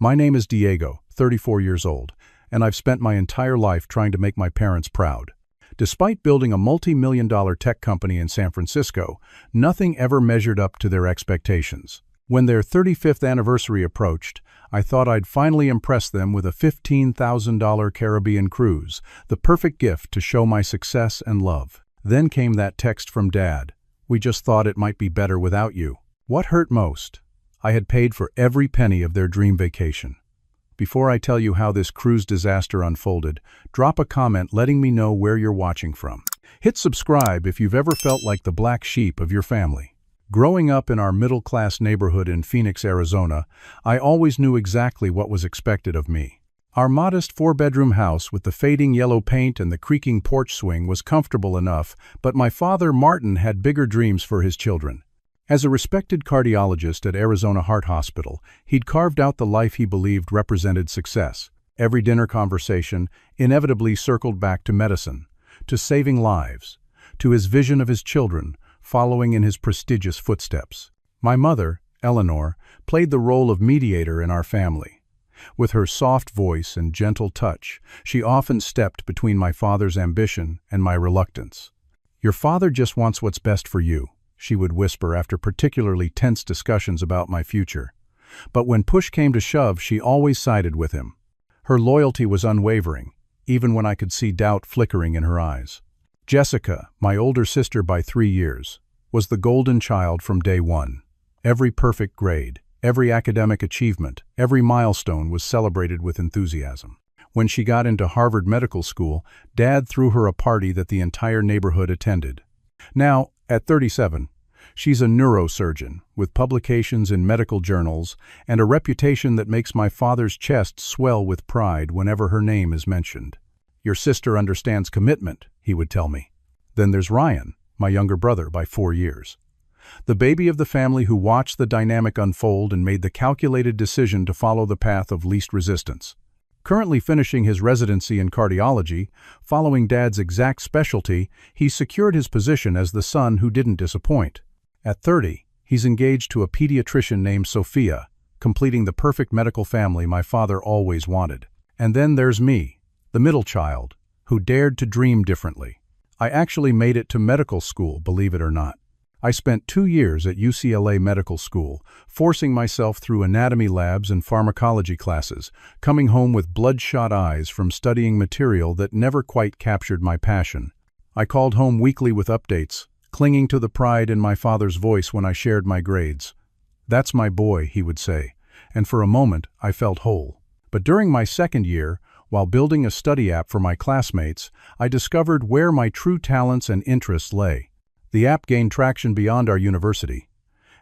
My name is Diego, 34 years old, and I've spent my entire life trying to make my parents proud. Despite building a multi-million-dollar tech company in San Francisco, nothing ever measured up to their expectations. When their 35th anniversary approached, I thought I'd finally impress them with a $15,000 Caribbean cruise, the perfect gift to show my success and love. Then came that text from Dad. "We just thought it might be better without you." What hurt most? I had paid for every penny of their dream vacation. Before I tell you how this cruise disaster unfolded, drop a comment letting me know where you're watching from. Hit subscribe if you've ever felt like the black sheep of your family. Growing up in our middle-class neighborhood in Phoenix, Arizona, I always knew exactly what was expected of me. Our modest four-bedroom house with the fading yellow paint and the creaking porch swing was comfortable enough, but my father, Martin, had bigger dreams for his children. As a respected cardiologist at Arizona Heart Hospital, he'd carved out the life he believed represented success. Every dinner conversation inevitably circled back to medicine, to saving lives, to his vision of his children, following in his prestigious footsteps. My mother, Eleanor, played the role of mediator in our family. With her soft voice and gentle touch, she often stepped between my father's ambition and my reluctance. "Your father just wants what's best for you," she would whisper after particularly tense discussions about my future. But when push came to shove, she always sided with him. Her loyalty was unwavering, even when I could see doubt flickering in her eyes. Jessica, my older sister by 3 years, was the golden child from day one. Every perfect grade, every academic achievement, every milestone was celebrated with enthusiasm. When she got into Harvard Medical School, Dad threw her a party that the entire neighborhood attended. Now, at 37, she's a neurosurgeon with publications in medical journals and a reputation that makes my father's chest swell with pride whenever her name is mentioned. "Your sister understands commitment," he would tell me. Then there's Ryan, my younger brother by 4 years. The baby of the family who watched the dynamic unfold and made the calculated decision to follow the path of least resistance. Currently finishing his residency in cardiology, following Dad's exact specialty, he's secured his position as the son who didn't disappoint. At 30, he's engaged to a pediatrician named Sophia, completing the perfect medical family my father always wanted. And then there's me, the middle child, who dared to dream differently. I actually made it to medical school, believe it or not. I spent 2 years at UCLA Medical School, forcing myself through anatomy labs and pharmacology classes, coming home with bloodshot eyes from studying material that never quite captured my passion. I called home weekly with updates, clinging to the pride in my father's voice when I shared my grades. "That's my boy," he would say, and for a moment I felt whole. But during my second year, while building a study app for my classmates, I discovered where my true talents and interests lay. The app gained traction beyond our university,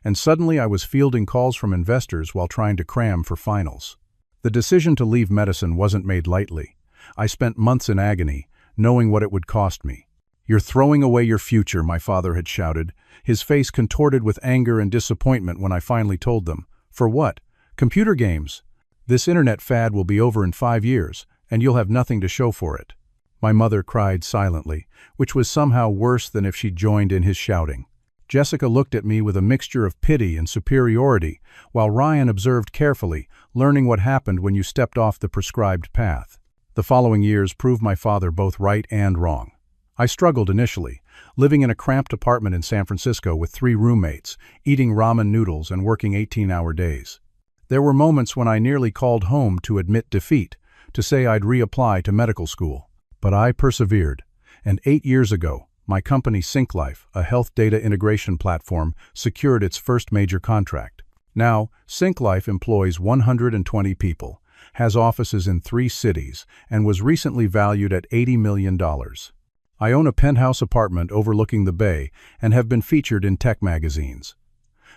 and suddenly I was fielding calls from investors while trying to cram for finals. The decision to leave medicine wasn't made lightly. I spent months in agony, knowing what it would cost me. "You're throwing away your future," my father had shouted, his face contorted with anger and disappointment when I finally told them. "For what? Computer games. This internet fad will be over in 5 years, and you'll have nothing to show for it." My mother cried silently, which was somehow worse than if she'd joined in his shouting. Jessica looked at me with a mixture of pity and superiority, while Ryan observed carefully, learning what happened when you stepped off the prescribed path. The following years proved my father both right and wrong. I struggled initially, living in a cramped apartment in San Francisco with 3 roommates, eating ramen noodles and working 18-hour days. There were moments when I nearly called home to admit defeat, to say I'd reapply to medical school. But I persevered, and 8 years ago, my company SyncLife, a health data integration platform, secured its first major contract. Now, SyncLife employs 120 people, has offices in 3 cities, and was recently valued at $80 million. I own a penthouse apartment overlooking the bay and have been featured in tech magazines.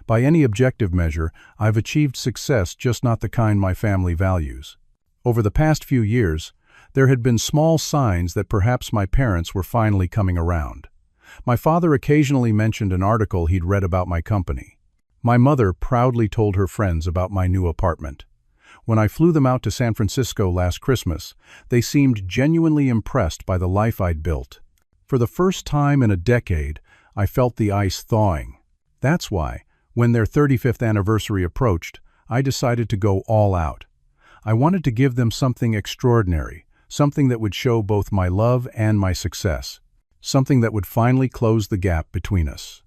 By any objective measure, I've achieved success, just not the kind my family values. Over the past few years, there had been small signs that perhaps my parents were finally coming around. My father occasionally mentioned an article he'd read about my company. My mother proudly told her friends about my new apartment. When I flew them out to San Francisco last Christmas, they seemed genuinely impressed by the life I'd built. For the first time in a decade, I felt the ice thawing. That's why, when their 35th anniversary approached, I decided to go all out. I wanted to give them something extraordinary, something that would show both my love and my success, something that would finally close the gap between us.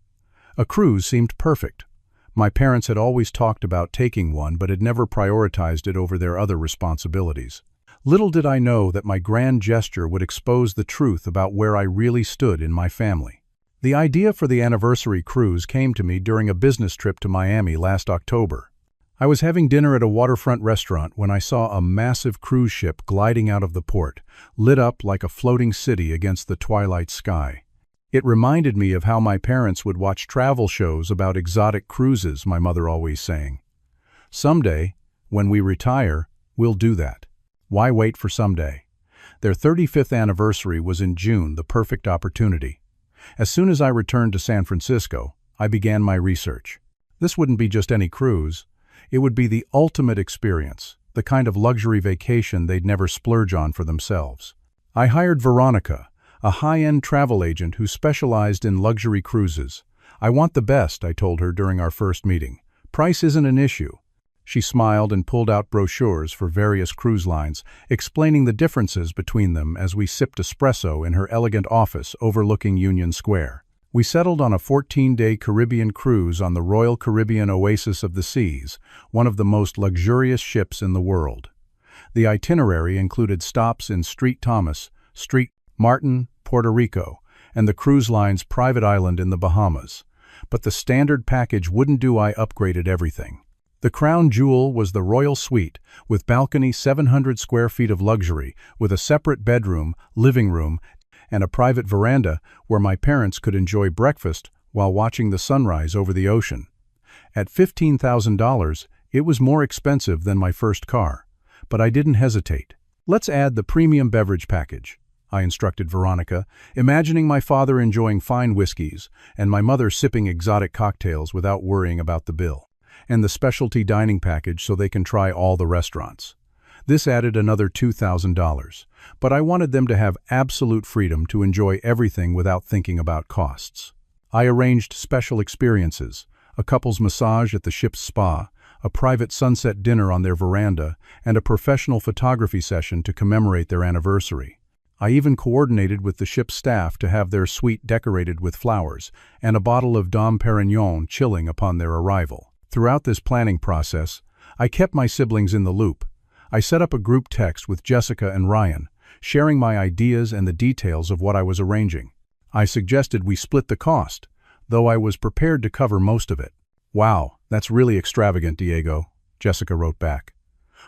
A cruise seemed perfect. My parents had always talked about taking one but had never prioritized it over their other responsibilities. Little did I know that my grand gesture would expose the truth about where I really stood in my family. The idea for the anniversary cruise came to me during a business trip to Miami last October. I was having dinner at a waterfront restaurant when I saw a massive cruise ship gliding out of the port, lit up like a floating city against the twilight sky. It reminded me of how my parents would watch travel shows about exotic cruises, my mother always saying. Someday, when we retire, we'll do that. Why wait for someday? Their 35th anniversary was in June, the perfect opportunity. As soon as I returned to San Francisco, I began my research. This wouldn't be just any cruise. It would be the ultimate experience, the kind of luxury vacation they'd never splurge on for themselves. I hired Veronica, a high-end travel agent who specialized in luxury cruises. "I want the best," I told her during our first meeting. "Price isn't an issue." She smiled and pulled out brochures for various cruise lines, explaining the differences between them as we sipped espresso in her elegant office overlooking Union Square. We settled on a 14-day Caribbean cruise on the Royal Caribbean Oasis of the Seas, one of the most luxurious ships in the world. The itinerary included stops in St. Thomas, St. Martin, Puerto Rico, and the cruise line's private island in the Bahamas. But the standard package wouldn't do. I upgraded everything. The crown jewel was the Royal Suite, with balcony 700 square feet of luxury, with a separate bedroom, living room, and a private veranda where my parents could enjoy breakfast while watching the sunrise over the ocean. At $15,000, it was more expensive than my first car, but I didn't hesitate. "Let's add the premium beverage package," I instructed Veronica, imagining my father enjoying fine whiskeys and my mother sipping exotic cocktails without worrying about the bill. "And the specialty dining package so they can try all the restaurants." This added another $2,000, but I wanted them to have absolute freedom to enjoy everything without thinking about costs. I arranged special experiences, a couple's massage at the ship's spa, a private sunset dinner on their veranda, and a professional photography session to commemorate their anniversary. I even coordinated with the ship's staff to have their suite decorated with flowers and a bottle of Dom Perignon chilling upon their arrival. Throughout this planning process, I kept my siblings in the loop. I set up a group text with Jessica and Ryan, sharing my ideas and the details of what I was arranging. I suggested we split the cost, though I was prepared to cover most of it. "Wow, that's really extravagant, Diego," Jessica wrote back.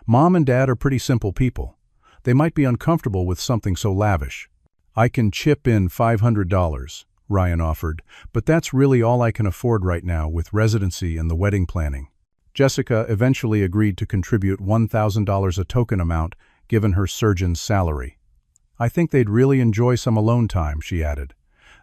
"Mom and Dad are pretty simple people. They might be uncomfortable with something so lavish." "I can chip in $500, Ryan offered, "but that's really all I can afford right now with residency and the wedding planning." Jessica eventually agreed to contribute $1,000, a token amount, given her surgeon's salary. "I think they'd really enjoy some alone time," she added.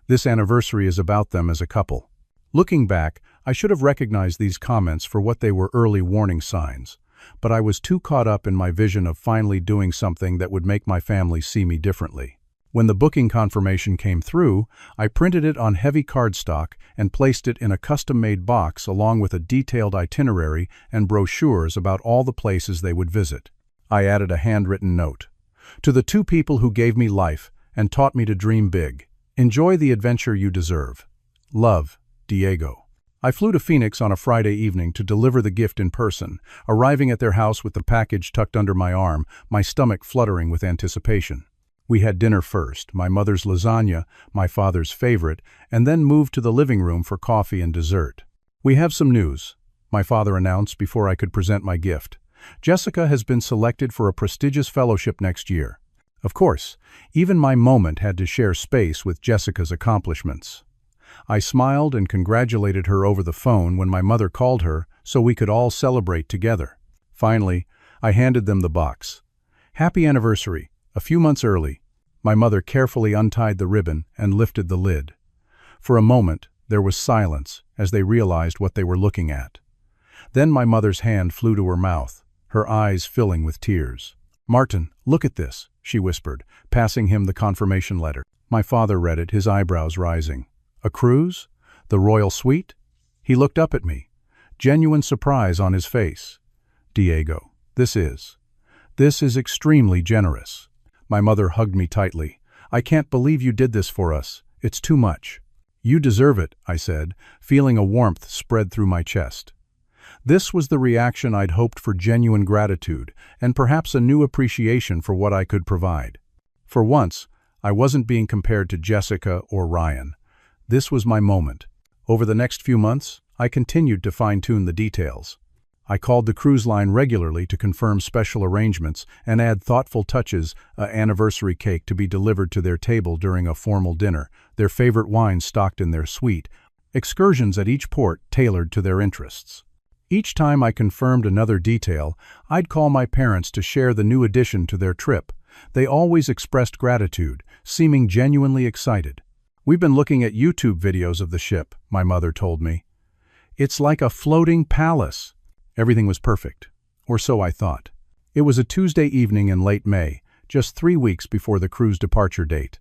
"This anniversary is about them as a couple." Looking back, I should have recognized these comments for what they were: early warning signs. But I was too caught up in my vision of finally doing something that would make my family see me differently. When the booking confirmation came through, I printed it on heavy cardstock and placed it in a custom-made box along with a detailed itinerary and brochures about all the places they would visit. I added a handwritten note. "To the two people who gave me life and taught me to dream big, enjoy the adventure you deserve. Love, Diego." I flew to Phoenix on a Friday evening to deliver the gift in person, arriving at their house with the package tucked under my arm, my stomach fluttering with anticipation. We had dinner first, my mother's lasagna, my father's favorite, and then moved to the living room for coffee and dessert. "We have some news," my father announced before I could present my gift. "Jessica has been selected for a prestigious fellowship next year." Of course, even my moment had to share space with Jessica's accomplishments. I smiled and congratulated her over the phone when my mother called her so we could all celebrate together. Finally, I handed them the box. "Happy anniversary, a few months early." My mother carefully untied the ribbon and lifted the lid. For a moment, there was silence as they realized what they were looking at. Then my mother's hand flew to her mouth, her eyes filling with tears. "Martin, look at this," she whispered, passing him the confirmation letter. My father read it, his eyebrows rising. "A cruise? The Royal Suite?" He looked up at me, genuine surprise on his face. "Diego, this is." This is extremely generous. My mother hugged me tightly. I can't believe you did this for us. It's too much. You deserve it, I said, feeling a warmth spread through my chest. This was the reaction I'd hoped for: genuine gratitude, and perhaps a new appreciation for what I could provide. For once, I wasn't being compared to Jessica or Ryan. This was my moment. Over the next few months, I continued to fine-tune the details. I called the cruise line regularly to confirm special arrangements and add thoughtful touches: an anniversary cake to be delivered to their table during a formal dinner, their favorite wine stocked in their suite, excursions at each port tailored to their interests. Each time I confirmed another detail, I'd call my parents to share the new addition to their trip. They always expressed gratitude, seeming genuinely excited. "We've been looking at YouTube videos of the ship," my mother told me. "It's like a floating palace." Everything was perfect, or so I thought. It was a Tuesday evening in late May, just 3 weeks before the cruise departure date.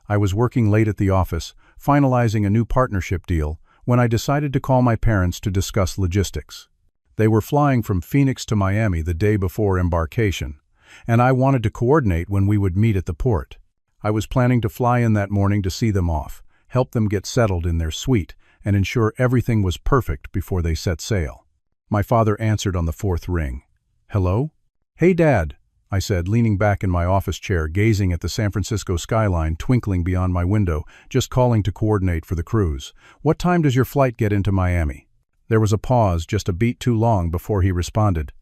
I was working late at the office, finalizing a new partnership deal, when I decided to call my parents to discuss logistics. They were flying from Phoenix to Miami the day before embarkation, and I wanted to coordinate when we would meet at the port. I was planning to fly in that morning to see them off, help them get settled in their suite, and ensure everything was perfect before they set sail. My father answered on the 4th ring. "Hello?" "Hey, Dad," I said, leaning back in my office chair, gazing at the San Francisco skyline twinkling beyond my window, just calling to coordinate for the cruise. "What time does your flight get into Miami?" There was a pause, just a beat too long, before he responded.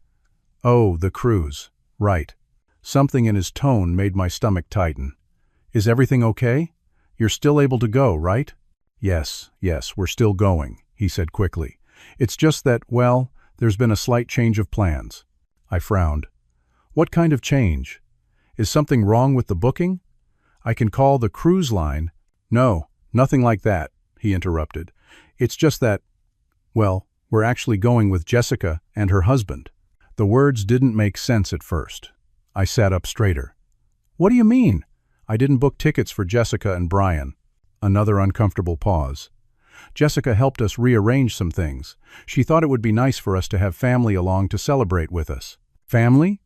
"Oh, the cruise. Right." Something in his tone made my stomach tighten. "Is everything okay? You're still able to go, right?" Yes, we're still going," he said quickly. "It's just that, well, there's been a slight change of plans." I frowned. "What kind of change? Is something wrong with the booking? I can call the cruise line." "No, nothing like that," he interrupted. "It's just that, well, we're actually going with Jessica and her husband." The words didn't make sense at first. I sat up straighter. "What do you mean? I didn't book tickets for Jessica and Brian." Another uncomfortable pause. "Jessica helped us rearrange some things. She thought it would be nice for us to have family along to celebrate with us." "Family?"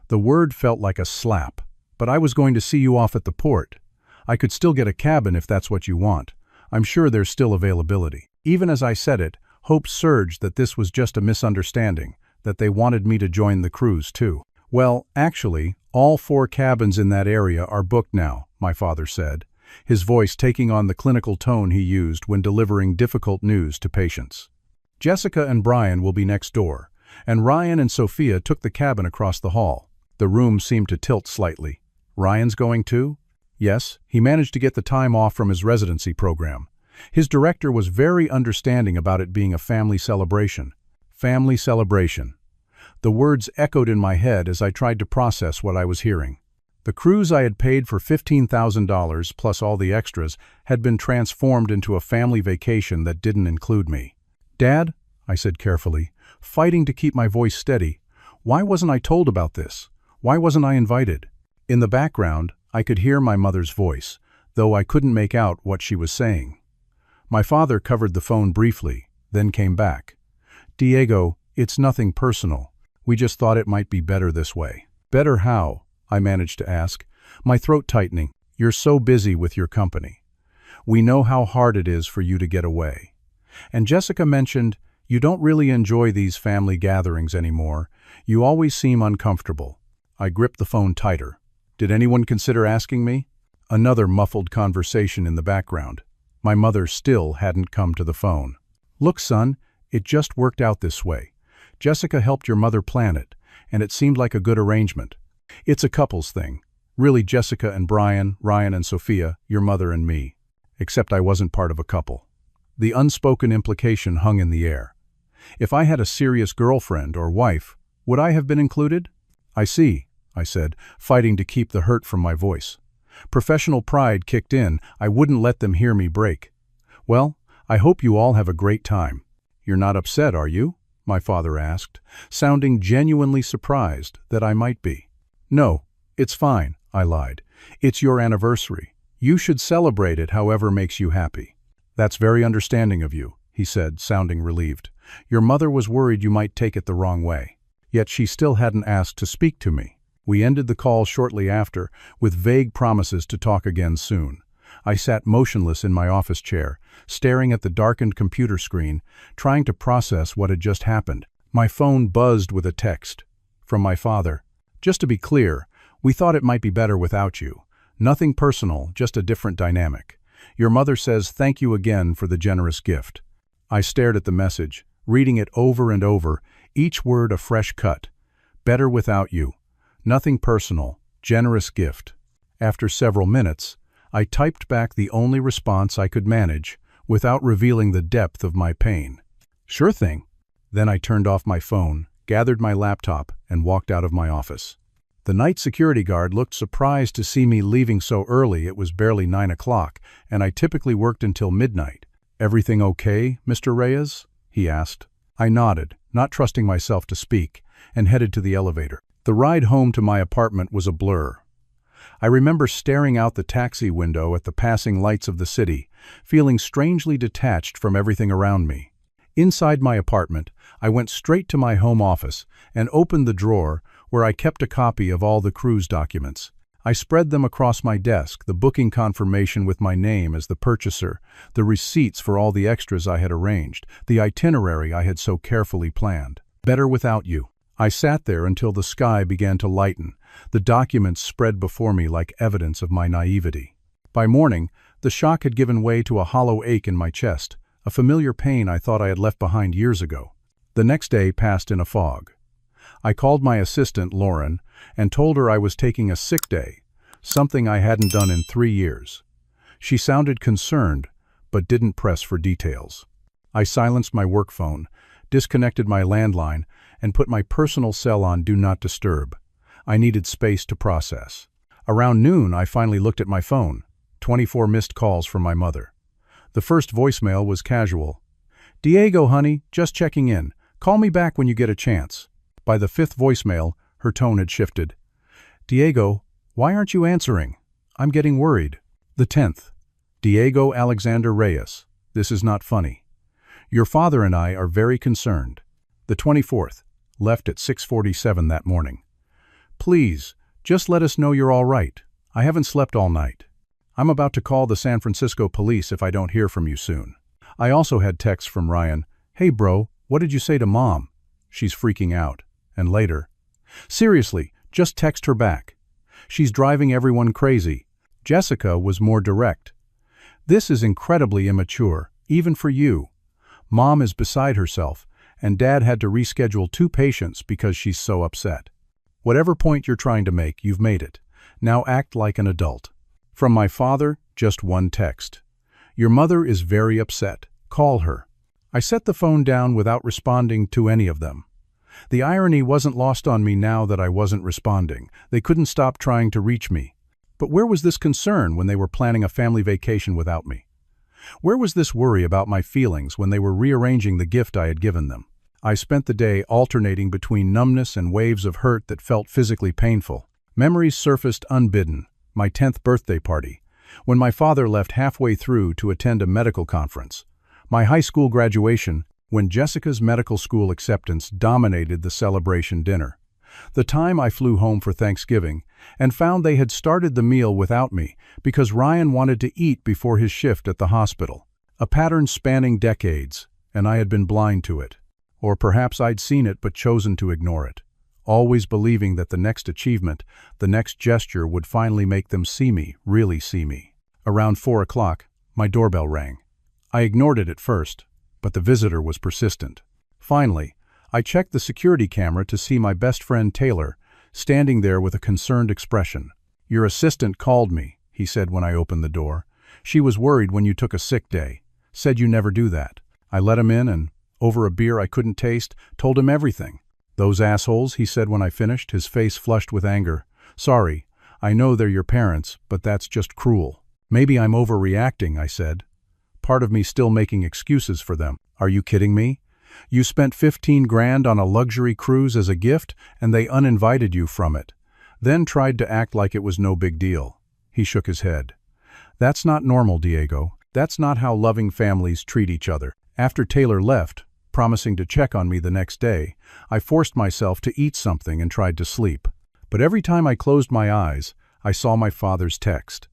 The word felt like a slap. "But I was going to see you off at the port. I could still get a cabin if that's what you want. I'm sure there's still availability." Even as I said it, hope surged that this was just a misunderstanding, that they wanted me to join the cruise too. "Well, actually, all 4 cabins in that area are booked now," my father said, his voice taking on the clinical tone he used when delivering difficult news to patients. "Jessica and Brian will be next door, and Ryan and Sophia took the cabin across the hall." The room seemed to tilt slightly. "Ryan's going too?" "Yes, he managed to get the time off from his residency program. His director was very understanding about it being a family celebration." Family celebration. The words echoed in my head as I tried to process what I was hearing. The cruise I had paid for $15,000 plus all the extras had been transformed into a family vacation that didn't include me. "Dad," I said carefully, fighting to keep my voice steady, "why wasn't I told about this? Why wasn't I invited?" In the background, I could hear my mother's voice, though I couldn't make out what she was saying. My father covered the phone briefly, then came back. "Diego, it's nothing personal. We just thought it might be better this way." "Better how?" I managed to ask, my throat tightening. "You're so busy with your company. We know how hard it is for you to get away. And Jessica mentioned, you don't really enjoy these family gatherings anymore. You always seem uncomfortable." I gripped the phone tighter. "Did anyone consider asking me?" Another muffled conversation in the background. My mother still hadn't come to the phone. "Look, son, it just worked out this way. Jessica helped your mother plan it, and it seemed like a good arrangement. It's a couples thing. Really Jessica and Brian, Ryan and Sophia, your mother and me. Except I wasn't part of a couple." The unspoken implication hung in the air. If I had a serious girlfriend or wife, would I have been included? "I see," I said, fighting to keep the hurt from my voice. Professional pride kicked in. I wouldn't let them hear me break. "Well, I hope you all have a great time." "You're not upset, are you?" my father asked, sounding genuinely surprised that I might be. "No, it's fine," I lied. "It's your anniversary. You should celebrate it however makes you happy." "That's very understanding of you," he said, sounding relieved. "Your mother was worried you might take it the wrong way." Yet she still hadn't asked to speak to me. We ended the call shortly after, with vague promises to talk again soon. I sat motionless in my office chair, staring at the darkened computer screen, trying to process what had just happened. My phone buzzed with a text. From my father. "Just to be clear, we thought it might be better without you. Nothing personal, just a different dynamic. Your mother says thank you again for the generous gift." I stared at the message, reading it over and over, each word a fresh cut. Better without you. Nothing personal, generous gift. After several minutes, I typed back the only response I could manage, without revealing the depth of my pain. "Sure thing." Then I turned off my phone, gathered my laptop, and walked out of my office. The night security guard looked surprised to see me leaving so early. It was barely 9 o'clock, and I typically worked until midnight. "Everything okay, Mr. Reyes?" he asked. I nodded, not trusting myself to speak, and headed to the elevator. The ride home to my apartment was a blur. I remember staring out the taxi window at the passing lights of the city, feeling strangely detached from everything around me. Inside my apartment, I went straight to my home office and opened the drawer where I kept a copy of all the cruise documents. I spread them across my desk, the booking confirmation with my name as the purchaser, the receipts for all the extras I had arranged, the itinerary I had so carefully planned. Better without you. I sat there until the sky began to lighten, the documents spread before me like evidence of my naivety. By morning, the shock had given way to a hollow ache in my chest, a familiar pain I thought I had left behind years ago. The next day passed in a fog. I called my assistant, Lauren, and told her I was taking a sick day, something I hadn't done in 3 years. She sounded concerned, but didn't press for details. I silenced my work phone, disconnected my landline, and put my personal cell on Do Not Disturb. I needed space to process. Around noon, I finally looked at my phone. 24 missed calls from my mother. The first voicemail was casual. "Diego, honey, just checking in. Call me back when you get a chance." By the 5th voicemail, her tone had shifted. "Diego, why aren't you answering? I'm getting worried." The 10th. "Diego Alexander Reyes, this is not funny. Your father and I are very concerned." The 24th. Left at 6:47 that morning. "Please, just let us know you're all right. I haven't slept all night. I'm about to call the San Francisco police if I don't hear from you soon." I also had texts from Ryan. "Hey bro, what did you say to mom? She's freaking out." And later, "Seriously, just text her back. She's driving everyone crazy." Jessica was more direct. "This is incredibly immature, even for you. Mom is beside herself, and Dad had to reschedule 2 patients because she's so upset. Whatever point you're trying to make, you've made it. Now act like an adult." From my father, just one text. "Your mother is very upset. Call her." I set the phone down without responding to any of them. The irony wasn't lost on me now that I wasn't responding. They couldn't stop trying to reach me. But where was this concern when they were planning a family vacation without me? Where was this worry about my feelings when they were rearranging the gift I had given them? I spent the day alternating between numbness and waves of hurt that felt physically painful. Memories surfaced unbidden. My 10th birthday party, when my father left halfway through to attend a medical conference. My high school graduation, when Jessica's medical school acceptance dominated the celebration dinner. The time I flew home for Thanksgiving and found they had started the meal without me because Ryan wanted to eat before his shift at the hospital. A pattern spanning decades, and I had been blind to it. Or perhaps I'd seen it but chosen to ignore it, always believing that the next achievement, the next gesture would finally make them see me, really see me. Around 4 o'clock, my doorbell rang. I ignored it at first, but the visitor was persistent. Finally, I checked the security camera to see my best friend Taylor, standing there with a concerned expression. "Your assistant called me," he said when I opened the door. "She was worried when you took a sick day. Said you never do that." I let him in and, over a beer I couldn't taste, told him everything. "Those assholes," he said when I finished, his face flushed with anger. "Sorry, I know they're your parents, but that's just cruel." "Maybe I'm overreacting," I said. Part of me still making excuses for them. "Are you kidding me? You spent 15 grand on a luxury cruise as a gift, and they uninvited you from it. Then tried to act like it was no big deal." He shook his head. "That's not normal, Diego. That's not how loving families treat each other." After Taylor left, promising to check on me the next day, I forced myself to eat something and tried to sleep. But every time I closed my eyes, I saw my father's text.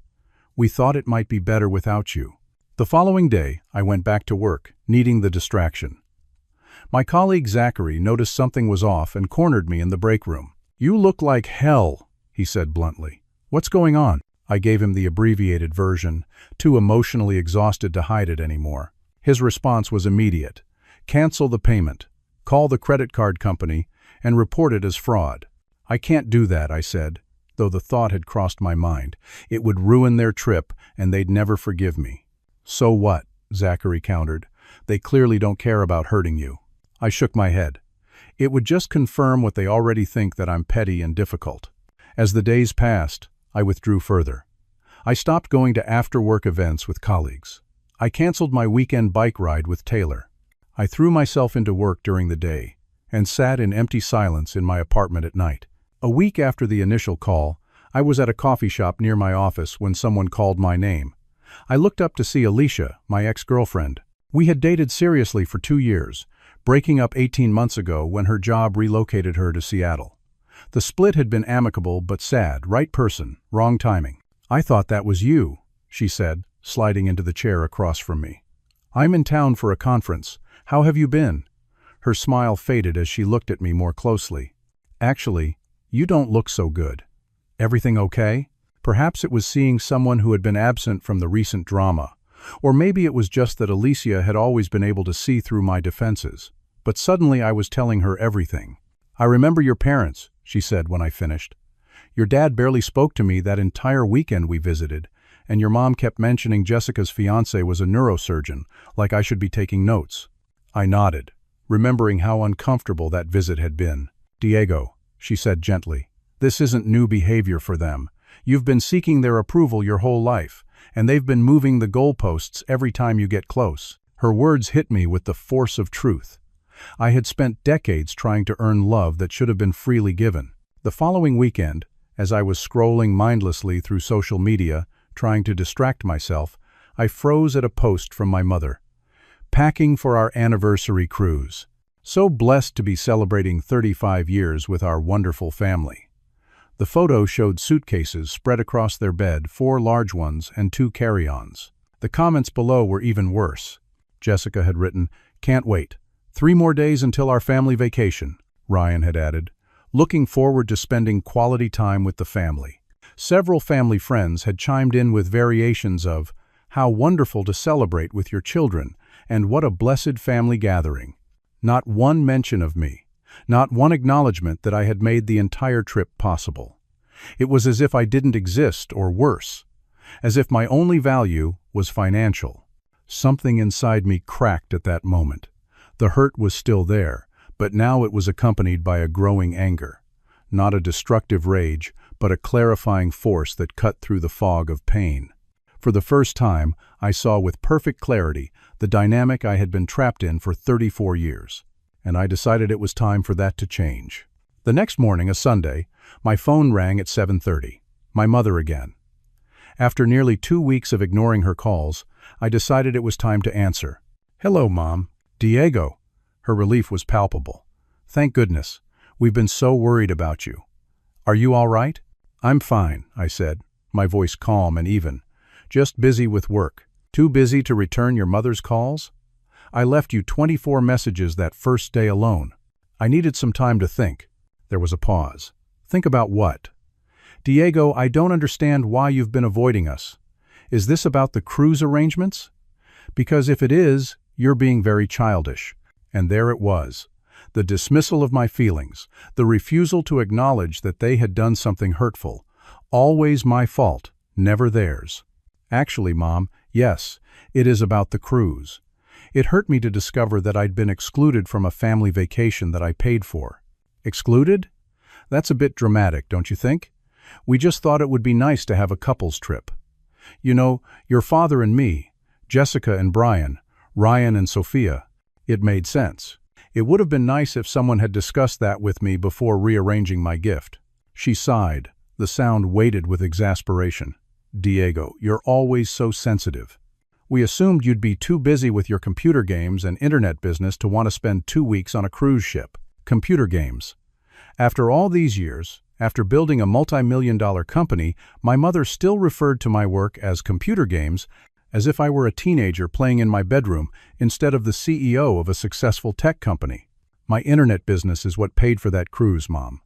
"We thought it might be better without you." The following day, I went back to work, needing the distraction. My colleague Zachary noticed something was off and cornered me in the break room. "You look like hell," he said bluntly. "What's going on?" I gave him the abbreviated version, too emotionally exhausted to hide it anymore. His response was immediate. "Cancel the payment, call the credit card company, and report it as fraud." "I can't do that," I said, though the thought had crossed my mind. It would ruin their trip, and they'd never forgive me. "So what?" Zachary countered. "They clearly don't care about hurting you." I shook my head. "It would just confirm what they already think, that I'm petty and difficult." As the days passed, I withdrew further. I stopped going to after-work events with colleagues. I canceled my weekend bike ride with Taylor. I threw myself into work during the day and sat in empty silence in my apartment at night. A week after the initial call, I was at a coffee shop near my office when someone called my name. I looked up to see Alicia, my ex-girlfriend. We had dated seriously for 2 years, breaking up 18 months ago when her job relocated her to Seattle. The split had been amicable but sad, right person, wrong timing. "I thought that was you," she said, sliding into the chair across from me. "I'm in town for a conference. How have you been?" Her smile faded as she looked at me more closely. "Actually, you don't look so good. Everything okay?" Perhaps it was seeing someone who had been absent from the recent drama. Or maybe it was just that Alicia had always been able to see through my defenses. But suddenly I was telling her everything. "I remember your parents," she said when I finished. "Your dad barely spoke to me that entire weekend we visited, and your mom kept mentioning Jessica's fiancé was a neurosurgeon, like I should be taking notes." I nodded, remembering how uncomfortable that visit had been. "Diego," she said gently, "this isn't new behavior for them. You've been seeking their approval your whole life, and they've been moving the goalposts every time you get close." Her words hit me with the force of truth. I had spent decades trying to earn love that should have been freely given. The following weekend, as I was scrolling mindlessly through social media, trying to distract myself, I froze at a post from my mother. "Packing for our anniversary cruise. So blessed to be celebrating 35 years with our wonderful family." The photo showed suitcases spread across their bed, 4 large ones and 2 carry-ons. The comments below were even worse. Jessica had written, "Can't wait. 3 more days until our family vacation." Ryan had added, "Looking forward to spending quality time with the family." Several family friends had chimed in with variations of, "How wonderful to celebrate with your children, and what a blessed family gathering." Not one mention of me. Not one acknowledgement that I had made the entire trip possible. It was as if I didn't exist, or worse, as if my only value was financial. Something inside me cracked at that moment. The hurt was still there, but now it was accompanied by a growing anger. Not a destructive rage, but a clarifying force that cut through the fog of pain. For the first time, I saw with perfect clarity the dynamic I had been trapped in for 34 years. And I decided it was time for that to change. The next morning, a Sunday, my phone rang at 7:30. My mother again. After nearly 2 weeks of ignoring her calls, I decided it was time to answer. "Hello, Mom." "Diego." Her relief was palpable. "Thank goodness. We've been so worried about you. Are you all right?" "I'm fine," I said, my voice calm and even. "Just busy with work." "Too busy to return your mother's calls?" "I left you 24 messages that first day alone." I needed some time to think. There was a pause. "Think about what?" "Diego, I don't understand why you've been avoiding us. Is this about the cruise arrangements? Because if it is, you're being very childish." And there it was. The dismissal of my feelings, the refusal to acknowledge that they had done something hurtful. Always my fault, never theirs. "Actually, Mom, yes, it is about the cruise. It hurt me to discover that I'd been excluded from a family vacation that I paid for." "Excluded? That's a bit dramatic, don't you think? We just thought it would be nice to have a couples trip. You know, your father and me, Jessica and Brian, Ryan and Sophia. It made sense. It would have been nice if someone had discussed that with me before rearranging my gift." She sighed, the sound weighted with exasperation. "Diego, you're always so sensitive. We assumed you'd be too busy with your computer games and internet business to want to spend 2 weeks on a cruise ship." Computer games. After all these years, After building a multi-million-dollar company, my mother still referred to my work as computer games, as if I were a teenager playing in my bedroom instead of the CEO of a successful tech company. My internet business is what paid for that cruise, Mom.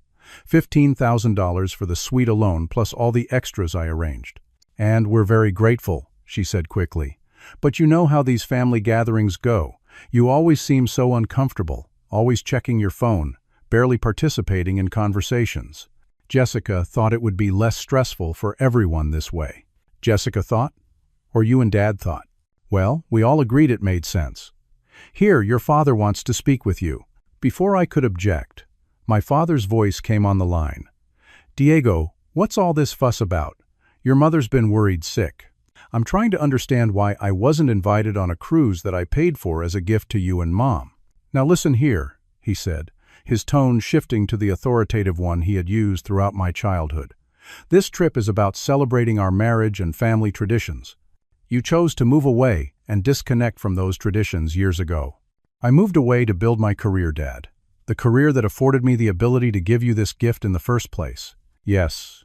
$15,000 for the suite alone, plus all the extras I arranged. And we're very grateful, she said quickly. But you know how these family gatherings go. You always seem so uncomfortable, always checking your phone, barely participating in conversations. Jessica thought it would be less stressful for everyone this way. Jessica thought? Or you and Dad thought? Well, we all agreed it made sense. Here, your father wants to speak with you. Before I could object, my father's voice came on the line. Diego, what's all this fuss about? Your mother's been worried sick. I'm trying to understand why I wasn't invited on a cruise that I paid for as a gift to you and Mom. Now listen here, he said, his tone shifting to the authoritative one he had used throughout my childhood. This trip is about celebrating our marriage and family traditions. You chose to move away and disconnect from those traditions years ago. I moved away to build my career, Dad. The career that afforded me the ability to give you this gift in the first place. Yes,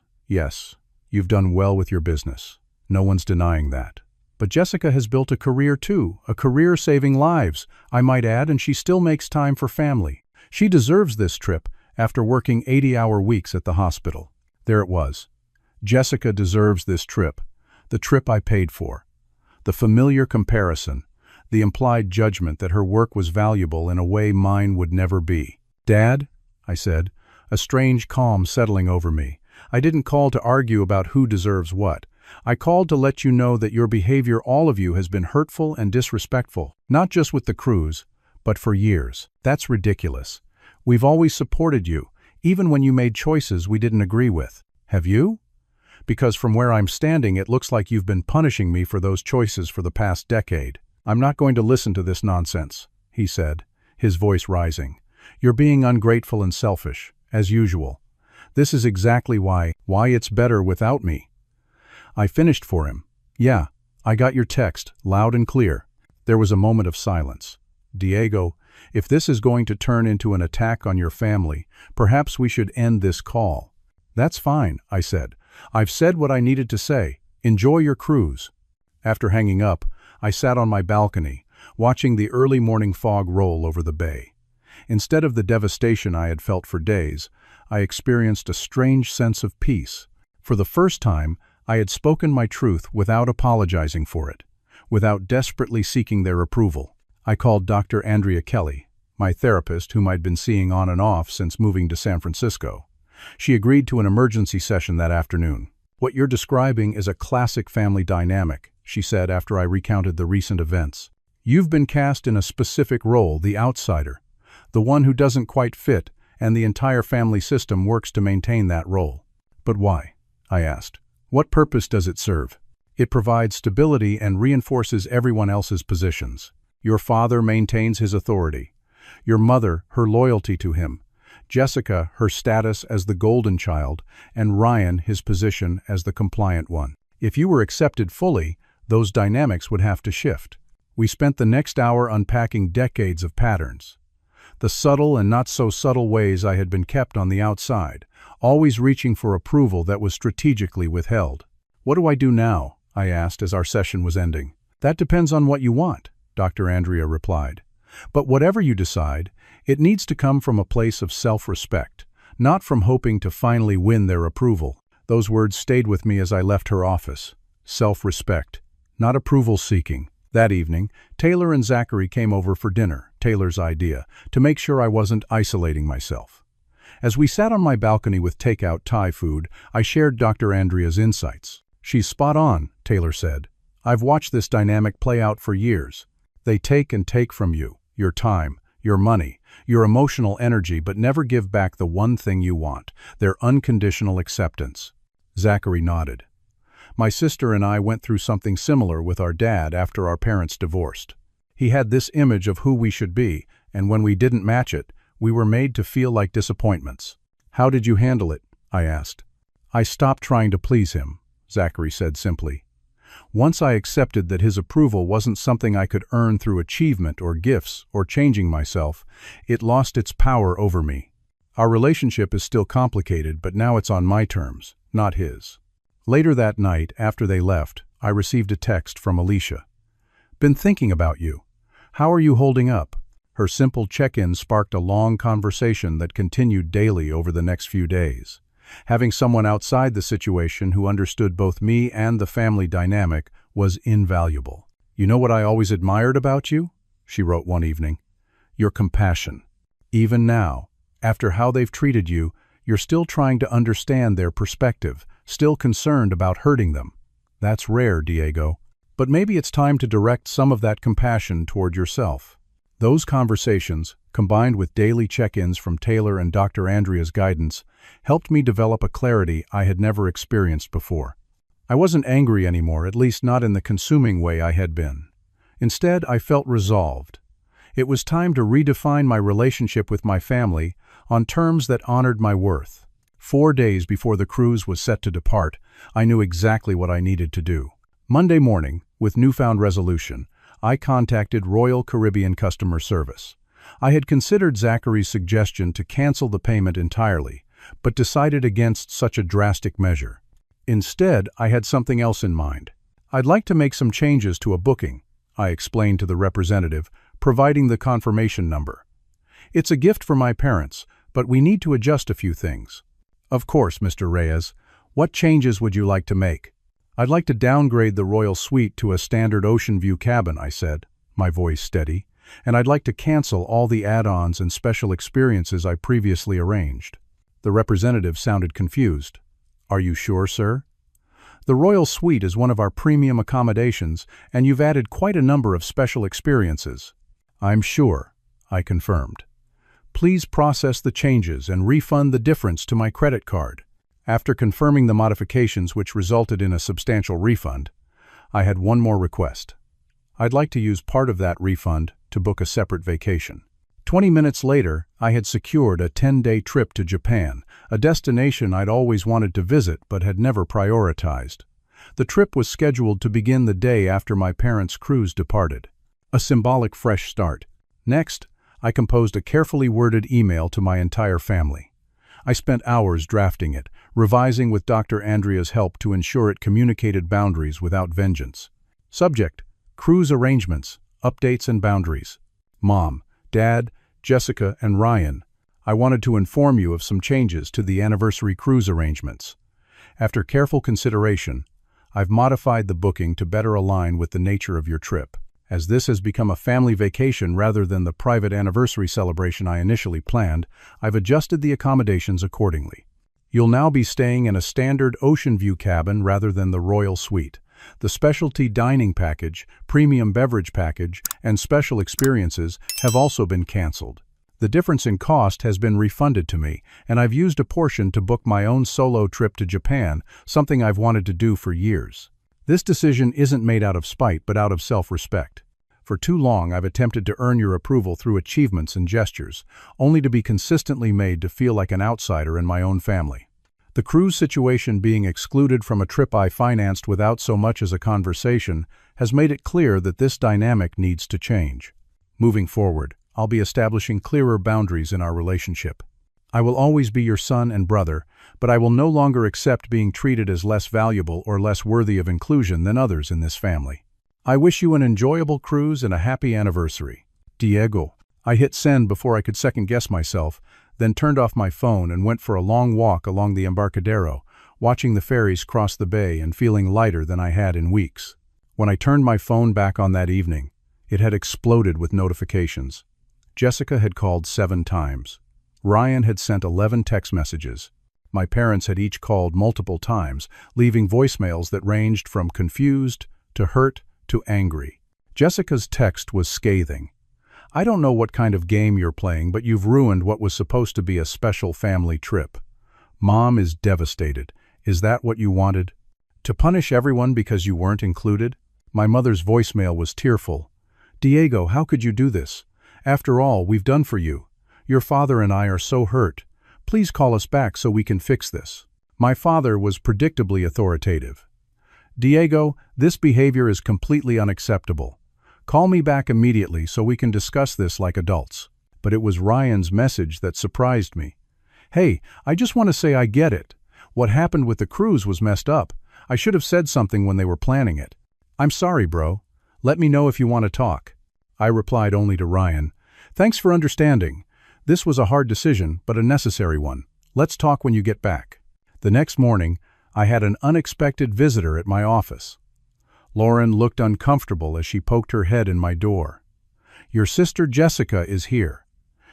you've done well with your business. No one's denying that. But Jessica has built a career too, a career saving lives, I might add, and she still makes time for family. She deserves this trip after working 80-hour weeks at the hospital. There it was. Jessica deserves this trip, the trip I paid for. The familiar comparison, the implied judgment that her work was valuable in a way mine would never be. Dad, I said, a strange calm settling over me. I didn't call to argue about who deserves what. I called to let you know that your behavior, all of you, has been hurtful and disrespectful, not just with the cruise, but for years. That's ridiculous. We've always supported you, even when you made choices we didn't agree with. Have you? Because from where I'm standing, it looks like you've been punishing me for those choices for the past decade. I'm not going to listen to this nonsense, he said, his voice rising. You're being ungrateful and selfish, as usual. This is exactly why it's better without me. I finished for him. Yeah, I got your text, loud and clear. There was a moment of silence. Diego, if this is going to turn into an attack on your family, perhaps we should end this call. That's fine, I said. I've said what I needed to say. Enjoy your cruise. After hanging up, I sat on my balcony, watching the early morning fog roll over the bay. Instead of the devastation I had felt for days, I experienced a strange sense of peace. For the first time, I had spoken my truth without apologizing for it, without desperately seeking their approval. I called Dr. Andrea Kelly, my therapist whom I'd been seeing on and off since moving to San Francisco. She agreed to an emergency session that afternoon. What you're describing is a classic family dynamic, she said after I recounted the recent events. You've been cast in a specific role, the outsider, the one who doesn't quite fit, and the entire family system works to maintain that role. But why? I asked. What purpose does it serve? It provides stability and reinforces everyone else's positions. Your father maintains his authority. Your mother, her loyalty to him. Jessica, her status as the golden child, and Ryan, his position as the compliant one. If you were accepted fully, those dynamics would have to shift. We spent the next hour unpacking decades of patterns. The subtle and not so subtle ways I had been kept on the outside, always reaching for approval that was strategically withheld. What do I do now? I asked as our session was ending. That depends on what you want, Dr. Andrea replied. But whatever you decide, it needs to come from a place of self-respect, not from hoping to finally win their approval. Those words stayed with me as I left her office. Self-respect, not approval-seeking. That evening, Taylor and Zachary came over for dinner, Taylor's idea, to make sure I wasn't isolating myself. As we sat on my balcony with takeout Thai food, I shared Dr. Andrea's insights. She's spot on, Taylor said. I've watched this dynamic play out for years. They take and take from you, your time, your money, your emotional energy, but never give back the one thing you want, their unconditional acceptance. Zachary nodded. My sister and I went through something similar with our dad after our parents divorced. He had this image of who we should be, and when we didn't match it, we were made to feel like disappointments. How did you handle it? I asked. I stopped trying to please him, Zachary said simply. Once I accepted that his approval wasn't something I could earn through achievement or gifts or changing myself, it lost its power over me. Our relationship is still complicated, but now it's on my terms, not his. Later that night, after they left, I received a text from Alicia. Been thinking about you. How are you holding up? Her simple check-in sparked a long conversation that continued daily over the next few days. Having someone outside the situation who understood both me and the family dynamic was invaluable. You know what I always admired about you? She wrote one evening. Your compassion. Even now, after how they've treated you, you're still trying to understand their perspective, still concerned about hurting them. That's rare, Diego. But maybe it's time to direct some of that compassion toward yourself. Those conversations, combined with daily check-ins from Taylor and Dr. Andrea's guidance, helped me develop a clarity I had never experienced before. I wasn't angry anymore, at least not in the consuming way I had been. Instead, I felt resolved. It was time to redefine my relationship with my family on terms that honored my worth. 4 days before the cruise was set to depart, I knew exactly what I needed to do. Monday morning, with newfound resolution, I contacted Royal Caribbean Customer Service. I had considered Zachary's suggestion to cancel the payment entirely, but decided against such a drastic measure. Instead, I had something else in mind. I'd like to make some changes to a booking, I explained to the representative, providing the confirmation number. It's a gift for my parents, but we need to adjust a few things. Of course, Mr. Reyes. What changes would you like to make? I'd like to downgrade the Royal Suite to a standard ocean view cabin, I said, my voice steady, and I'd like to cancel all the add-ons and special experiences I previously arranged. The representative sounded confused. Are you sure, sir? The Royal Suite is one of our premium accommodations, and you've added quite a number of special experiences. I'm sure, I confirmed. Please process the changes and refund the difference to my credit card. After confirming the modifications which resulted in a substantial refund, I had one more request. I'd like to use part of that refund to book a separate vacation. 20 minutes later, I had secured a 10-day trip to Japan, a destination I'd always wanted to visit but had never prioritized. The trip was scheduled to begin the day after my parents' cruise departed. A symbolic fresh start. Next, I composed a carefully worded email to my entire family. I spent hours drafting it, revising with Dr. Andrea's help to ensure it communicated boundaries without vengeance. Subject: Cruise arrangements, updates and boundaries. Mom, Dad, Jessica, and Ryan, I wanted to inform you of some changes to the anniversary cruise arrangements. After careful consideration, I've modified the booking to better align with the nature of your trip. As this has become a family vacation rather than the private anniversary celebration I initially planned, I've adjusted the accommodations accordingly. You'll now be staying in a standard ocean view cabin rather than the Royal Suite. The specialty dining package, premium beverage package, and special experiences have also been canceled. The difference in cost has been refunded to me, and I've used a portion to book my own solo trip to Japan, something I've wanted to do for years. This decision isn't made out of spite, but out of self-respect. For too long, I've attempted to earn your approval through achievements and gestures, only to be consistently made to feel like an outsider in my own family. The cruise situation being excluded from a trip I financed without so much as a conversation has made it clear that this dynamic needs to change. Moving forward, I'll be establishing clearer boundaries in our relationship. I will always be your son and brother, but I will no longer accept being treated as less valuable or less worthy of inclusion than others in this family. I wish you an enjoyable cruise and a happy anniversary. Diego. I hit send before I could second-guess myself, then turned off my phone and went for a long walk along the Embarcadero, watching the ferries cross the bay and feeling lighter than I had in weeks. When I turned my phone back on that evening, it had exploded with notifications. Jessica had called 7 times. Ryan had sent 11 text messages. My parents had each called multiple times, leaving voicemails that ranged from confused to hurt to angry. Jessica's text was scathing. I don't know what kind of game you're playing, but you've ruined what was supposed to be a special family trip. Mom is devastated. Is that what you wanted? To punish everyone because you weren't included? My mother's voicemail was tearful. Diego, how could you do this? After all we've done for you. Your father and I are so hurt. Please call us back so we can fix this. My father was predictably authoritative. Diego, this behavior is completely unacceptable. Call me back immediately so we can discuss this like adults. But it was Ryan's message that surprised me. Hey, I just want to say I get it. What happened with the cruise was messed up. I should have said something when they were planning it. I'm sorry, bro. Let me know if you want to talk. I replied only to Ryan. Thanks for understanding. This was a hard decision, but a necessary one. Let's talk when you get back. The next morning, I had an unexpected visitor at my office. Lauren looked uncomfortable as she poked her head in my door. Your sister Jessica is here.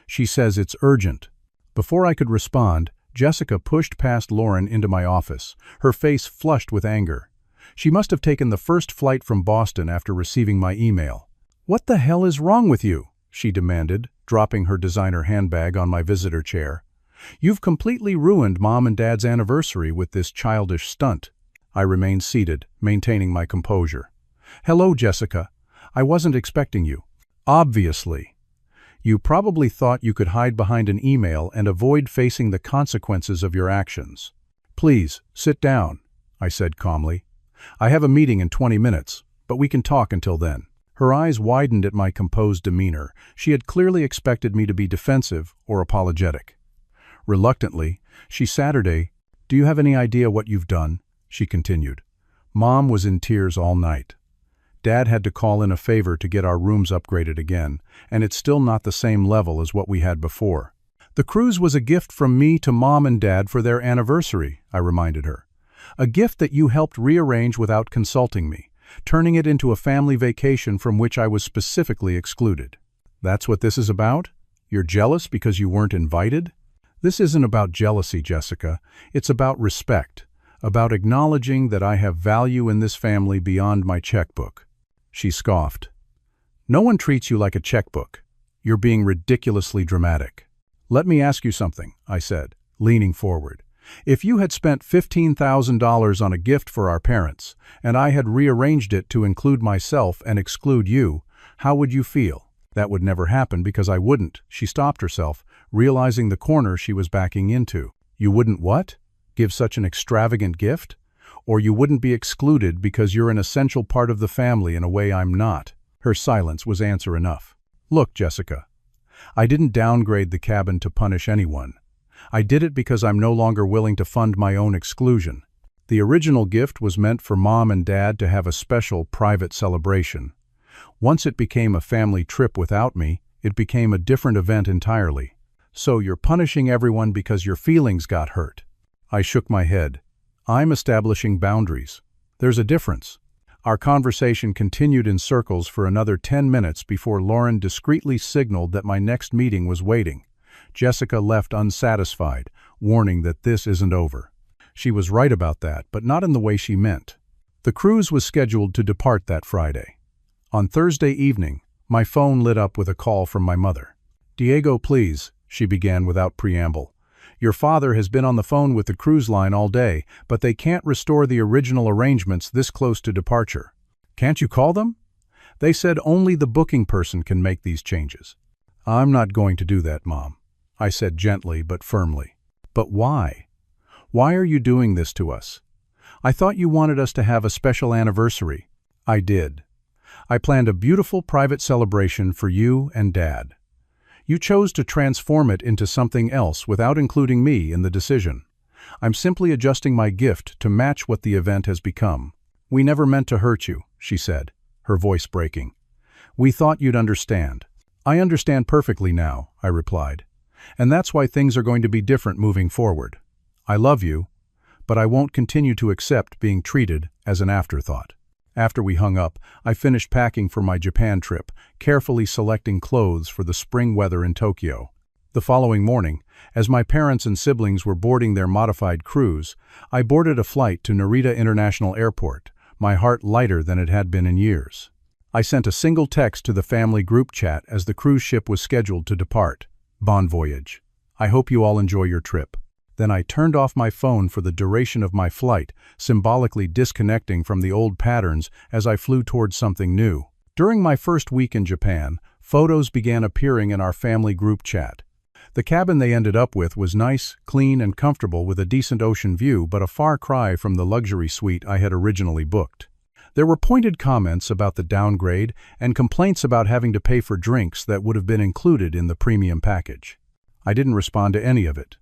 She says it's urgent. Before I could respond, Jessica pushed past Lauren into my office, her face flushed with anger. She must have taken the first flight from Boston after receiving my email. What the hell is wrong with you? She demanded, dropping her designer handbag on my visitor chair. You've completely ruined Mom and Dad's anniversary with this childish stunt. I remained seated, maintaining my composure. Hello, Jessica. I wasn't expecting you. Obviously. You probably thought you could hide behind an email and avoid facing the consequences of your actions. Please, sit down, I said calmly. I have a meeting in 20 minutes, but we can talk until then. Her eyes widened at my composed demeanor. She had clearly expected me to be defensive or apologetic. Reluctantly, Do you have any idea what you've done? She continued. Mom was in tears all night. Dad had to call in a favor to get our rooms upgraded again, and it's still not the same level as what we had before. The cruise was a gift from me to Mom and Dad for their anniversary, I reminded her. A gift that you helped rearrange without consulting me, turning it into a family vacation from which I was specifically excluded. That's what this is about? You're jealous because you weren't invited? This isn't about jealousy, Jessica. It's about respect, about acknowledging that I have value in this family beyond my checkbook. She scoffed. No one treats you like a checkbook. You're being ridiculously dramatic. Let me ask you something, I said, leaning forward. If you had spent $15,000 on a gift for our parents, and I had rearranged it to include myself and exclude you, how would you feel? That would never happen because I wouldn't. She stopped herself, realizing the corner she was backing into. You wouldn't what? Give such an extravagant gift? Or you wouldn't be excluded because you're an essential part of the family in a way I'm not. Her silence was answer enough. Look, Jessica, I didn't downgrade the cabin to punish anyone. I did it because I'm no longer willing to fund my own exclusion. The original gift was meant for Mom and Dad to have a special, private celebration. Once it became a family trip without me, it became a different event entirely. So you're punishing everyone because your feelings got hurt. I shook my head. I'm establishing boundaries. There's a difference. Our conversation continued in circles for another 10 minutes before Lauren discreetly signaled that my next meeting was waiting. Jessica left unsatisfied, warning that this isn't over. She was right about that, but not in the way she meant. The cruise was scheduled to depart that Friday. On Thursday evening, my phone lit up with a call from my mother. Diego, please, she began without preamble. Your father has been on the phone with the cruise line all day, but they can't restore the original arrangements this close to departure. Can't you call them? They said only the booking person can make these changes. I'm not going to do that, Mom, I said gently but firmly. But why? Why are you doing this to us? I thought you wanted us to have a special anniversary. I did. I planned a beautiful private celebration for you and Dad. You chose to transform it into something else without including me in the decision. I'm simply adjusting my gift to match what the event has become. We never meant to hurt you, she said, her voice breaking. We thought you'd understand. I understand perfectly now, I replied. And that's why things are going to be different moving forward. I love you, but I won't continue to accept being treated as an afterthought. After we hung up, I finished packing for my Japan trip, carefully selecting clothes for the spring weather in Tokyo. The following morning, as my parents and siblings were boarding their modified cruise, I boarded a flight to Narita International Airport, my heart lighter than it had been in years. I sent a single text to the family group chat as the cruise ship was scheduled to depart. Bon voyage. I hope you all enjoy your trip. Then I turned off my phone for the duration of my flight, symbolically disconnecting from the old patterns as I flew towards something new. During my first week in Japan, photos began appearing in our family group chat. The cabin they ended up with was nice, clean, and comfortable with a decent ocean view, but a far cry from the luxury suite I had originally booked. There were pointed comments about the downgrade and complaints about having to pay for drinks that would have been included in the premium package. I didn't respond to any of it.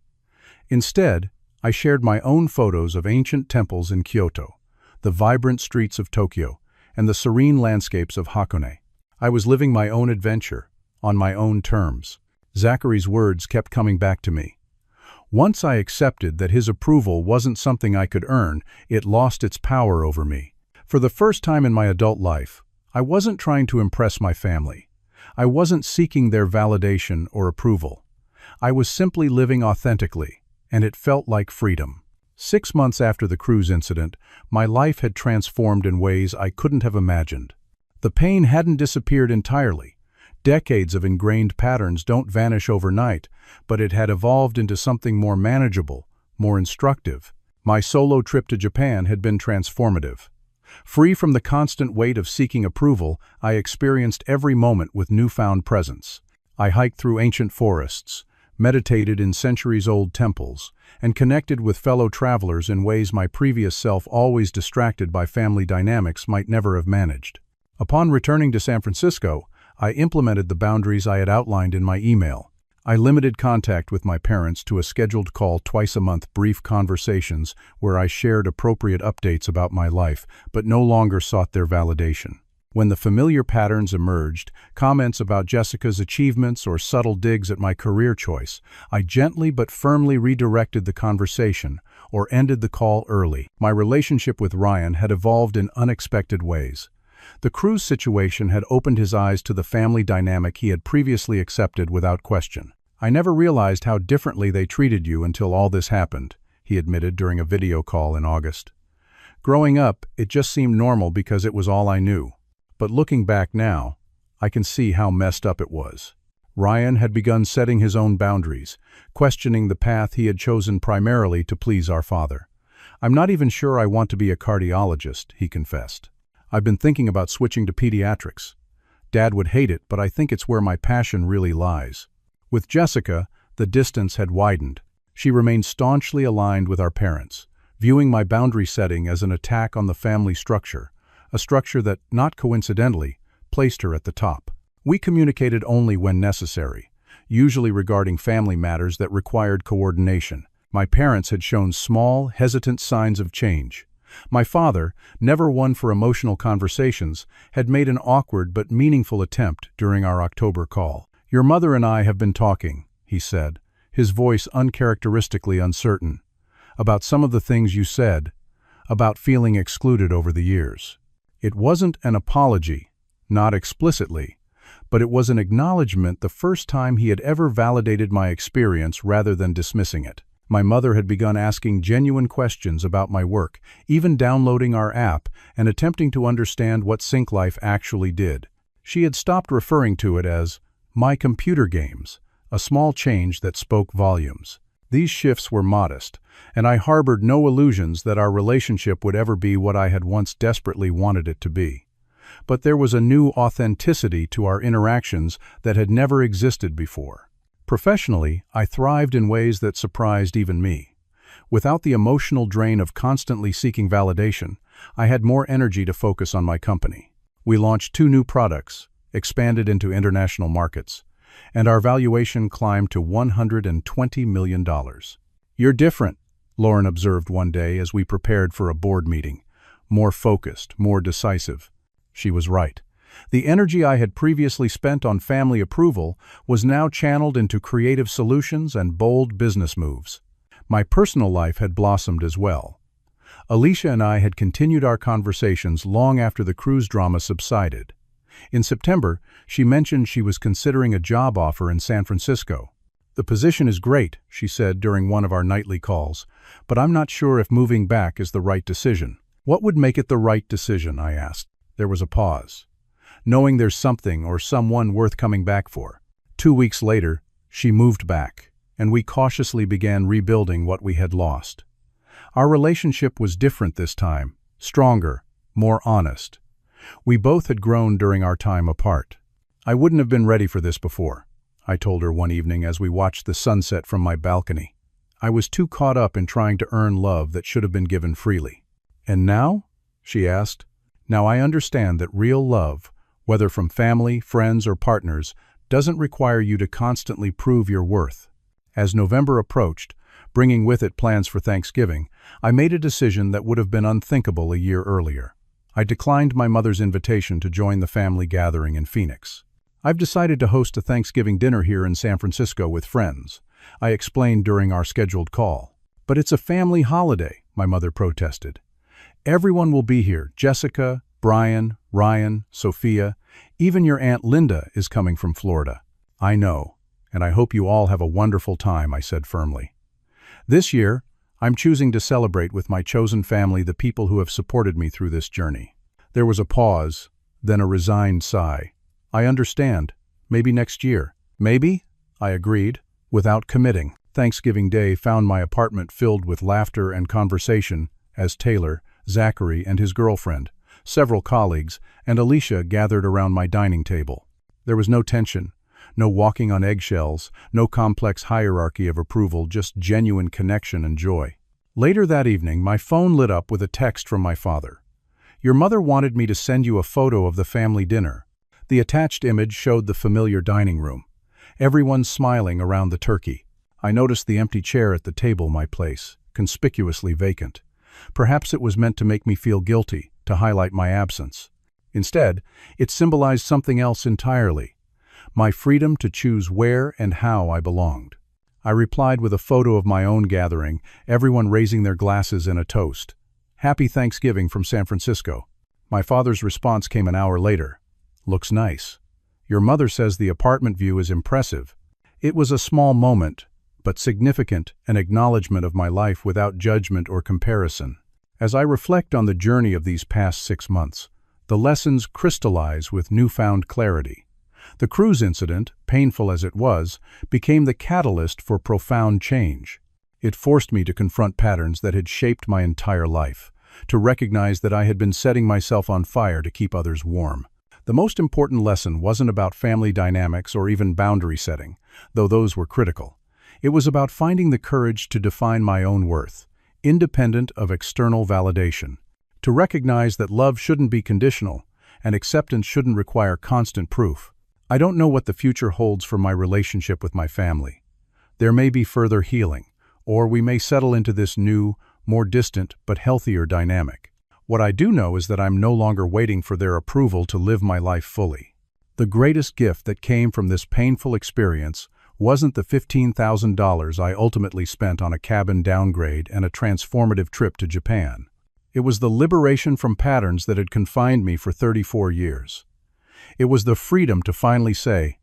Instead, I shared my own photos of ancient temples in Kyoto, the vibrant streets of Tokyo, and the serene landscapes of Hakone. I was living my own adventure, on my own terms. Zachary's words kept coming back to me. Once I accepted that his approval wasn't something I could earn, it lost its power over me. For the first time in my adult life, I wasn't trying to impress my family. I wasn't seeking their validation or approval. I was simply living authentically, and it felt like freedom. 6 months after the cruise incident, my life had transformed in ways I couldn't have imagined. The pain hadn't disappeared entirely. Decades of ingrained patterns don't vanish overnight, but it had evolved into something more manageable, more instructive. My solo trip to Japan had been transformative. Free from the constant weight of seeking approval, I experienced every moment with newfound presence. I hiked through ancient forests, meditated in centuries-old temples, and connected with fellow travelers in ways my previous self, always distracted by family dynamics, might never have managed. Upon returning to San Francisco, I implemented the boundaries I had outlined in my email. I limited contact with my parents to a scheduled call twice a month, brief conversations where I shared appropriate updates about my life, but no longer sought their validation. When the familiar patterns emerged, comments about Jessica's achievements or subtle digs at my career choice, I gently but firmly redirected the conversation or ended the call early. My relationship with Ryan had evolved in unexpected ways. The cruise situation had opened his eyes to the family dynamic he had previously accepted without question. "I never realized how differently they treated you until all this happened," he admitted during a video call in August. "Growing up, it just seemed normal because it was all I knew. But looking back now, I can see how messed up it was." Ryan had begun setting his own boundaries, questioning the path he had chosen primarily to please our father. "I'm not even sure I want to be a cardiologist," he confessed. "I've been thinking about switching to pediatrics. Dad would hate it, but I think it's where my passion really lies." With Jessica, the distance had widened. She remained staunchly aligned with our parents, viewing my boundary setting as an attack on the family structure, a structure that, not coincidentally, placed her at the top. We communicated only when necessary, usually regarding family matters that required coordination. My parents had shown small, hesitant signs of change. My father, never one for emotional conversations, had made an awkward but meaningful attempt during our October call. "Your mother and I have been talking," he said, his voice uncharacteristically uncertain, "about some of the things you said, about feeling excluded over the years." It wasn't an apology, not explicitly, but it was an acknowledgement, the first time he had ever validated my experience rather than dismissing it. My mother had begun asking genuine questions about my work, even downloading our app and attempting to understand what Sync Life actually did. She had stopped referring to it as my computer games, a small change that spoke volumes. These shifts were modest, and I harbored no illusions that our relationship would ever be what I had once desperately wanted it to be. But there was a new authenticity to our interactions that had never existed before. Professionally, I thrived in ways that surprised even me. Without the emotional drain of constantly seeking validation, I had more energy to focus on my company. We launched 2 new products, expanded into international markets, and our valuation climbed to $120 million. "You're different," Lauren observed one day as we prepared for a board meeting. "More focused, more decisive." She was right. The energy I had previously spent on family approval was now channeled into creative solutions and bold business moves. My personal life had blossomed as well. Alicia and I had continued our conversations long after the cruise drama subsided. In September, she mentioned she was considering a job offer in San Francisco. "The position is great," she said during one of our nightly calls, "but I'm not sure if moving back is the right decision." "What would make it the right decision?" I asked. There was a pause. "Knowing there's something or someone worth coming back for." 2 weeks later, she moved back, and we cautiously began rebuilding what we had lost. Our relationship was different this time, stronger, more honest. We both had grown during our time apart. "I wouldn't have been ready for this before," I told her one evening as we watched the sunset from my balcony. "I was too caught up in trying to earn love that should have been given freely." "And now?" she asked. "Now I understand that real love, whether from family, friends, or partners, doesn't require you to constantly prove your worth." As November approached, bringing with it plans for Thanksgiving, I made a decision that would have been unthinkable a year earlier. I declined my mother's invitation to join the family gathering in Phoenix. "I've decided to host a Thanksgiving dinner here in San Francisco with friends," I explained during our scheduled call. "But it's a family holiday," my mother protested. "Everyone will be here: Jessica, Brian, Ryan, Sophia. Even your Aunt Linda is coming from Florida." "I know, and I hope you all have a wonderful time," I said firmly. "This year, I'm choosing to celebrate with my chosen family, the people who have supported me through this journey." There was a pause, then a resigned sigh. "I understand. Maybe next year." "Maybe," I agreed, without committing. Thanksgiving Day found my apartment filled with laughter and conversation as Taylor, Zachary, and his girlfriend, several colleagues, and Alicia gathered around my dining table. There was no tension, no walking on eggshells, no complex hierarchy of approval, just genuine connection and joy. Later that evening, my phone lit up with a text from my father. "Your mother wanted me to send you a photo of the family dinner." The attached image showed the familiar dining room, everyone smiling around the turkey. I noticed the empty chair at the table, my place, conspicuously vacant. Perhaps it was meant to make me feel guilty, to highlight my absence. Instead, it symbolized something else entirely: my freedom to choose where and how I belonged. I replied with a photo of my own gathering, everyone raising their glasses in a toast. "Happy Thanksgiving from San Francisco." My father's response came an hour later. "Looks nice. Your mother says the apartment view is impressive." It was a small moment, but significant, an acknowledgement of my life without judgment or comparison. As I reflect on the journey of these past 6 months, the lessons crystallize with newfound clarity. The cruise incident, painful as it was, became the catalyst for profound change. It forced me to confront patterns that had shaped my entire life, to recognize that I had been setting myself on fire to keep others warm. The most important lesson wasn't about family dynamics or even boundary setting, though those were critical. It was about finding the courage to define my own worth, independent of external validation, to recognize that love shouldn't be conditional, and acceptance shouldn't require constant proof. I don't know what the future holds for my relationship with my family. There may be further healing, or we may settle into this new, more distant but healthier dynamic. What I do know is that I'm no longer waiting for their approval to live my life fully. The greatest gift that came from this painful experience wasn't the $15,000 I ultimately spent on a cabin downgrade and a transformative trip to Japan. It was the liberation from patterns that had confined me for 34 years. It was the freedom to finally say,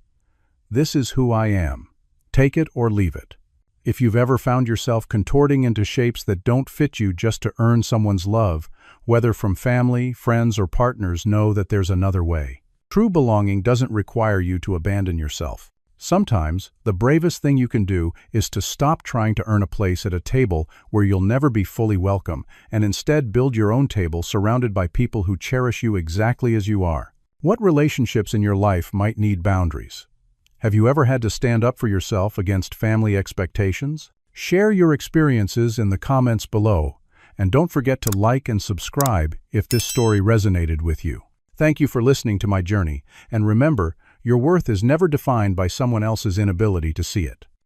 "This is who I am. Take it or leave it." If you've ever found yourself contorting into shapes that don't fit you just to earn someone's love, whether from family, friends, or partners, know that there's another way. True belonging doesn't require you to abandon yourself. Sometimes, the bravest thing you can do is to stop trying to earn a place at a table where you'll never be fully welcome, and instead build your own table surrounded by people who cherish you exactly as you are. What relationships in your life might need boundaries? Have you ever had to stand up for yourself against family expectations? Share your experiences in the comments below, and don't forget to like and subscribe if this story resonated with you. Thank you for listening to my journey, and remember, your worth is never defined by someone else's inability to see it.